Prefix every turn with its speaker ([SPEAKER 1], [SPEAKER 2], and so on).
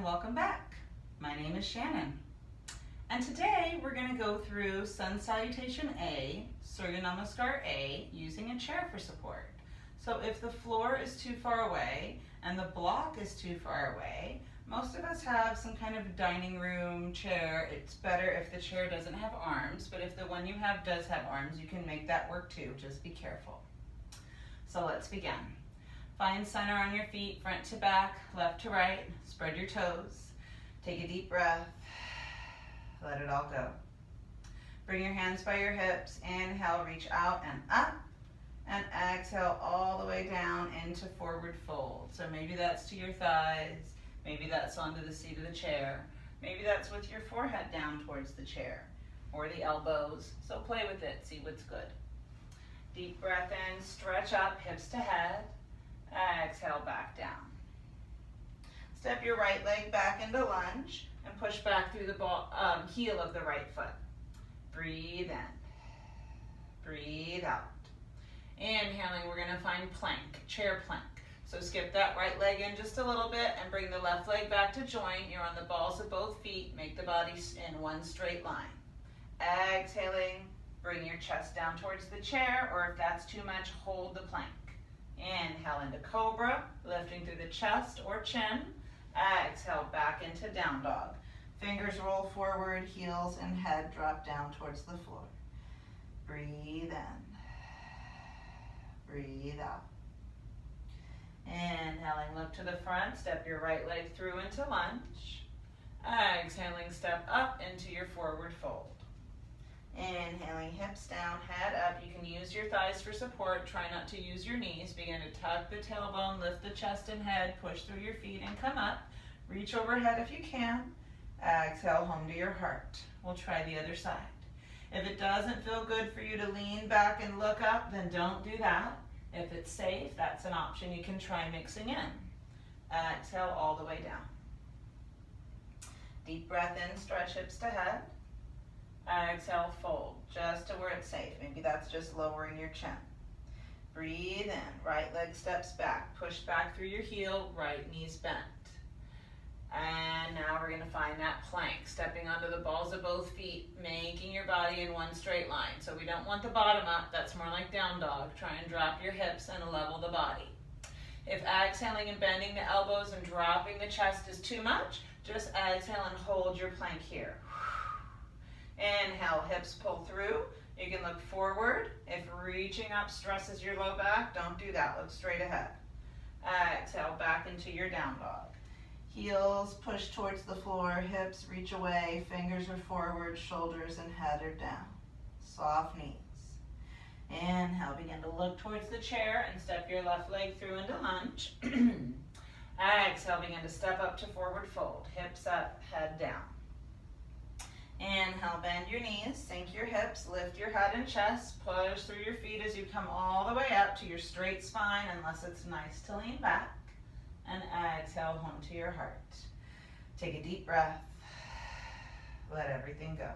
[SPEAKER 1] welcome back. My name is Shannon. And today we're going to go through Sun Salutation A, Surya Namaskar A, using a chair for support. So if the floor is too far away and the block is too far away, most of us have some kind of dining room chair. It's better if the chair doesn't have arms, but if the one you have does have arms, you can make that work too. Just be careful. So let's begin. Find center on your feet, front to back, left to right. Spread your toes. Take a deep breath. Let it all go. Bring your hands by your hips. Inhale, reach out and up. And exhale all the way down into forward fold. So maybe that's to your thighs. Maybe that's onto the seat of the chair. Maybe that's with your forehead down towards the chair or the elbows. So play with it, see what's good. Deep breath in, stretch up, hips to head. Exhale, back down. Step your right leg back into lunge and push back through the heel of the right foot. Breathe in. Breathe out. Inhaling, we're going to find plank, chair plank. So skip that right leg in just a little bit and bring the left leg back to join. You're on the balls of both feet. Make the body in one straight line. Exhaling, bring your chest down towards the chair, or if that's too much, hold the plank. Inhale into cobra, lifting through the chest or chin. Exhale back into down dog. Fingers roll forward, heels and head drop down towards the floor. Breathe in. Breathe out. Inhaling, look to the front, step your right leg through into lunge. Exhaling, step up into your forward fold. Inhaling, hips down, head up. You can use your thighs for support. Try not to use your knees. Begin to tuck the tailbone, lift the chest and head, push through your feet and come up. Reach overhead if you can. Exhale, home to your heart. We'll try the other side. If it doesn't feel good for you to lean back and look up, then don't do that. If it's safe, that's an option you can try mixing in. Exhale all the way down. Deep breath in, stretch hips to head. Exhale, fold, just to where it's safe. Maybe that's just lowering your chin. Breathe in, right leg steps back. Push back through your heel, right knee's bent. And now we're going to find that plank, stepping onto the balls of both feet, making your body in one straight line. So we don't want the bottom up, that's more like down dog. Try and drop your hips and level the body. If exhaling and bending the elbows and dropping the chest is too much, just exhale and hold your plank here. Inhale, hips pull through. You can look forward. If reaching up stresses your low back, don't do that. Look straight ahead. Exhale, back into your down dog. Heels push towards the floor, hips reach away, fingers are forward, shoulders and head are down. Soft knees. Inhale, begin to look towards the chair and step your left leg through into lunge. Exhale, begin to step up to forward fold. Hips up, head down. Inhale, bend your knees, sink your hips, lift your head and chest, push through your feet as you come all the way up to your straight spine, unless it's nice to lean back. And exhale, home to your heart. Take a deep breath. Let everything go.